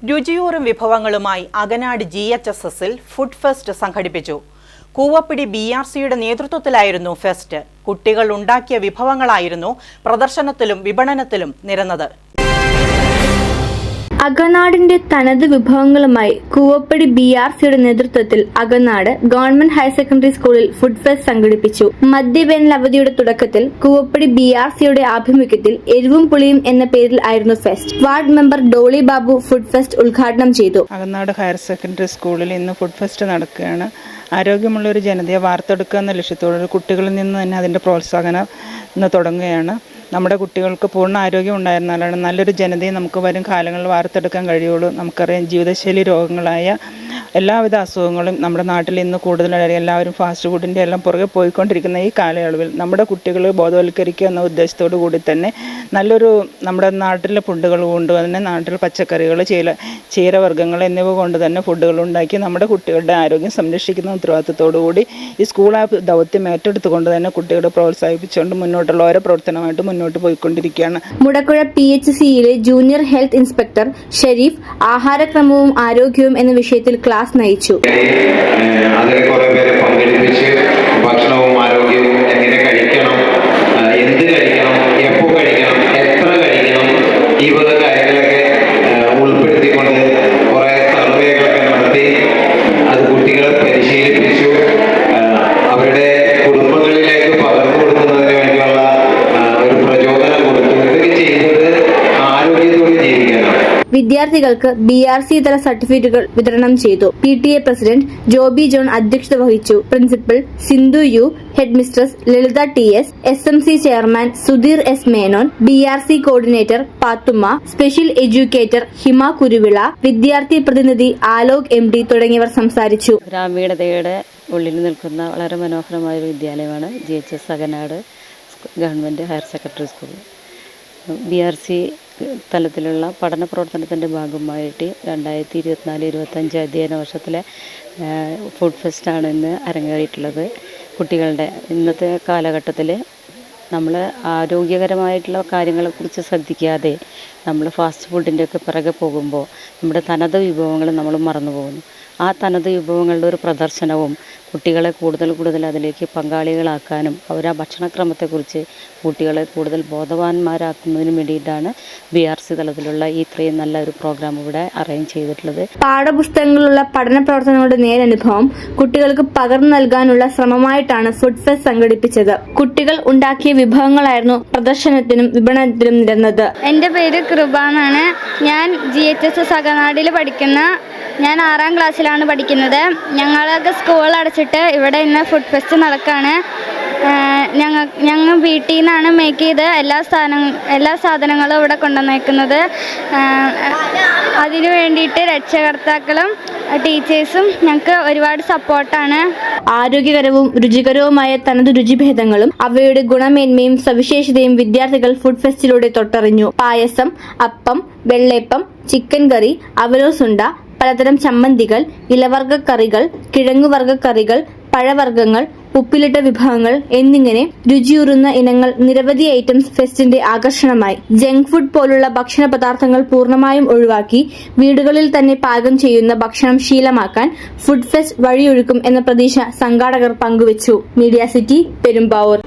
രുചിയൂറും വിഭവങ്ങളുമായി Akanad GHSSൽ food fest സംഘടിപ്പിച്ചു. കൂവപ്പിടി BRCയുടെ നേതൃത്വത്തിലായിരുന്നു fest. കുട്ടികൾ ഉണ്ടാക്കിയ വിഭവങ്ങളായിരുന്നു പ്രദർശനത്തിലും വിപണനത്തിലും നിരന്നത്. അകനാടിന്റെ തനത് വിഭവങ്ങളുമായി കൂവപ്പടി BRCയുടെ നേതൃത്വത്തിൽ അകനാട് ഗവൺമെന്റ് ഹയർ സെക്കൻഡറി സ്കൂളിൽ ഫുഡ് ഫെസ്റ്റ് സംഘടിപ്പിച്ചു. മധ്യവേനൽ അവധിയുടെ തുടക്കത്തിൽ കൂവപ്പടി BRCയുടെ ആഭിമുഖ്യത്തിൽ എരിവും പുളിയും എന്ന പേരിൽ ആയിരുന്നു fest. Ward member Dolly Babu food fest ഉദ്ഘാടനം ചെയ്തു. അകനാട് ഹയർ സെക്കൻഡറി സ്കൂളിൽ ഇന്ന് ഫുഡ് ഫെസ്റ്റ് നടക്കുകയാണ്. ആരോഗ്യമുള്ള ഒരു ജനതയെ വാർത്തെടുക്കുക എന്ന ലക്ഷ്യത്തോടെ കുട്ടികളിൽ നിന്ന് തന്നെ അതിൻ്റെ പ്രോത്സാഹനം ഇന്ന് തുടങ്ങുകയാണ്. നമ്മുടെ കുട്ടികൾക്ക് പൂർണ്ണ ആരോഗ്യം ഉണ്ടായിരുന്നാലാണ് നല്ലൊരു ജനതയെ നമുക്ക് വരും കാലങ്ങളിൽ വാർത്തെടുക്കാൻ കഴിയുള്ളൂ. നമുക്കറിയാം, ജീവിതശൈലി രോഗങ്ങളായ എല്ലാവിധ അസുഖങ്ങളും നമ്മുടെ നാട്ടിൽ ഇന്ന് കൂടുതലായി എല്ലാവരും ഫാസ്റ്റ് ഫുഡിൻ്റെ എല്ലാം പുറകെ പോയിക്കൊണ്ടിരിക്കുന്ന ഈ കാലയളവിൽ നമ്മുടെ കുട്ടികൾ ബോധവൽക്കരിക്കുക എന്ന ഉദ്ദേശത്തോടു കൂടി തന്നെ നല്ലൊരു നമ്മുടെ നാട്ടിലെ ഫുഡുകൾ കൊണ്ട് തന്നെ നാട്ടിൽ പച്ചക്കറികൾ ചീരവർഗ്ഗങ്ങൾ എന്നിവ കൊണ്ട് തന്നെ ഫുഡുകൾ ഉണ്ടാക്കി നമ്മുടെ കുട്ടികളുടെ ആരോഗ്യം സംരക്ഷിക്കുന്ന ഉത്തരവാദിത്തത്തോടു കൂടി ഈ സ്കൂൾ ദൗത്യം ഏറ്റെടുത്തുകൊണ്ട് തന്നെ കുട്ടികളെ പ്രോത്സാഹിപ്പിച്ചുകൊണ്ട് മുന്നോട്ടുള്ള ഓരോ പ്രവർത്തനമായിട്ട് മുന്നോട്ട് പോയിക്കൊണ്ടിരിക്കുകയാണ്. മുടക്കുഴ PHCയിലെ ജൂനിയർ ഹെൽത്ത് ഇൻസ്പെക്ടർ ഷെരീഫ് ആഹാരക്രമവും ആരോഗ്യവും എന്ന വിഷയത്തിൽ ക്ലാസ് നയിച്ചു. അതിൽ കുറെ പേരെ പങ്കെടുപ്പിച്ച് ഭക്ഷണവും ആരോഗ്യവും എങ്ങനെ കഴിക്കണം, എന്ത് കഴിക്കണം, എപ്പോൾ കഴിക്കണം, എത്ര കഴിക്കണം, ഈ വക കാര്യങ്ങളൊക്കെ ഉൾപ്പെടുത്തിക്കൊണ്ട് കുറെ സർവേകളൊക്കെ നടത്തി അത് കുട്ടികളെ പരിശീലിപ്പിച്ചു. അവരുടെ കുടുംബങ്ങളിലേക്ക് പകർന്നു കൊടുക്കുന്നതിന് വേണ്ടിയുള്ള ഒരു പ്രചോദനം കൊടുത്തു. ഇതൊക്കെ ചെയ്യുന്നത് ആരോഗ്യത്തോടെ ജീവിക്കാനാണ്. വിദ്യാർത്ഥികൾക്ക് BRC തല സർട്ടിഫിക്കറ്റുകൾ വിതരണം ചെയ്തു. PTA പ്രസിഡന്റ് ജോബി ജോൺ അധ്യക്ഷത വഹിച്ചു. Principal Sindhu U, head mistress Lalitha TS, SMC chairman Sudheer S Menon, BRC coordinator Pathumma, special educator Hima Kuruvila, വിദ്യാർത്ഥി പ്രതിനിധി ആലോക് MD തുടങ്ങിയവർ സംസാരിച്ചു. ഗ്രാമീണതയുടെ ഉള്ളിൽ നിൽക്കുന്ന വളരെ മനോഹരമായ ഒരു വിദ്യാലയമാണ് GHS Akanad government higher secondary school. BRC തലത്തിലുള്ള പഠന പ്രവർത്തനത്തിൻ്റെ ഭാഗമായിട്ട് 2024-25 അധ്യയന വർഷത്തിലെ ഫുഡ് ഫെസ്റ്റാണ് ഇന്ന് അരങ്ങേറിയിട്ടുള്ളത്. കുട്ടികളുടെ ഇന്നത്തെ കാലഘട്ടത്തിൽ നമ്മൾ ആരോഗ്യകരമായിട്ടുള്ള കാര്യങ്ങളെക്കുറിച്ച് ശ്രദ്ധിക്കാതെ നമ്മൾ ഫാസ്റ്റ് ഫുഡിൻ്റെയൊക്കെ പിറകെ പോകുമ്പോൾ നമ്മുടെ തനത് വിഭവങ്ങൾ നമ്മൾ മറന്നു പോകുന്നു. ആ തനത് വിഭവങ്ങളുടെ ഒരു പ്രദർശനവും കുട്ടികളെ കൂടുതൽ അതിലേക്ക് പങ്കാളികളാക്കാനും അവരാ ഭക്ഷണക്രമത്തെക്കുറിച്ച് കുട്ടികളെ കൂടുതൽ ബോധവാന്മാരാക്കുന്നതിനും വേണ്ടിയിട്ടാണ് BRC തലത്തിലുള്ള ഇത്രയും നല്ല ഒരു പ്രോഗ്രാം ഇവിടെ അറേഞ്ച് ചെയ്തിട്ടുള്ളത്. പാഠപുസ്തകങ്ങളിലുള്ള പഠന പ്രവർത്തനങ്ങളുടെ നേരനുഭവം കുട്ടികൾക്ക് പകർന്നു നൽകാനുള്ള ശ്രമമായിട്ടാണ് ഫുഡ് ഫെസ്റ്റ് സംഘടിപ്പിച്ചത്. കുട്ടികൾ ഉണ്ടാക്കിയ വിഭവങ്ങളായിരുന്നു പ്രദർശനത്തിനും വിപണനത്തിനും നിരന്നത്. എൻ്റെ പേര് കൃപ എന്നാണ്. ഞാൻ GHSS അകനാടിൽ ഞാൻ 6ാം ക്ലാസ്സിലാണ് പഠിക്കുന്നത്. ഞങ്ങളൊക്കെ സ്കൂൾ അടച്ചിട്ട് ഇവിടെ ഇന്ന് ഫുഡ് ഫെസ്റ്റ് നടക്കുകയാണ്. ഞങ്ങൾ വീട്ടിൽ നിന്നാണ് മേക്ക് ചെയ്ത് എല്ലാ സാധനങ്ങളും ഇവിടെ കൊണ്ടുവന്നേക്കുന്നത്. അതിനു വേണ്ടിയിട്ട് രക്ഷകർത്താക്കളും ടീച്ചേഴ്സും ഞങ്ങൾക്ക് ഒരുപാട് സപ്പോർട്ടാണ്. ആരോഗ്യകരവും രുചികരവുമായ തനത് രുചിഭേദങ്ങളും അവയുടെ ഗുണമേന്മയും സവിശേഷതയും വിദ്യാർത്ഥികൾ ഫുഡ് ഫെസ്റ്റിലൂടെ തൊട്ടറിഞ്ഞു. പായസം, അപ്പം, വെള്ളയപ്പം, ചിക്കൻ കറി, അവലോസുണ്ട, പലതരം ചമ്മന്തികൾ, ഇലവർഗ കറികൾ, കിഴങ്ങുവർഗ കറികൾ, പഴവർഗ്ഗങ്ങൾ, ഉപ്പിലിട്ട വിഭവങ്ങൾ എന്നിങ്ങനെ രുചിയൂറുന്ന ഇനങ്ങൾ നിരവധി ഐറ്റംസ് ഫെസ്റ്റിന്റെ ആകർഷണമായി. ജങ്ക് ഫുഡ് പോലുള്ള ഭക്ഷണ പദാർത്ഥങ്ങൾ പൂർണ്ണമായും ഒഴിവാക്കി വീടുകളിൽ തന്നെ പാകം ചെയ്യുന്ന ഭക്ഷണം ശീലമാക്കാൻ ഫുഡ് ഫെസ്റ്റ് വഴിയൊരുക്കും എന്ന പ്രതീക്ഷ സംഘാടകർ പങ്കുവച്ചു. Media city, Perumbavoor.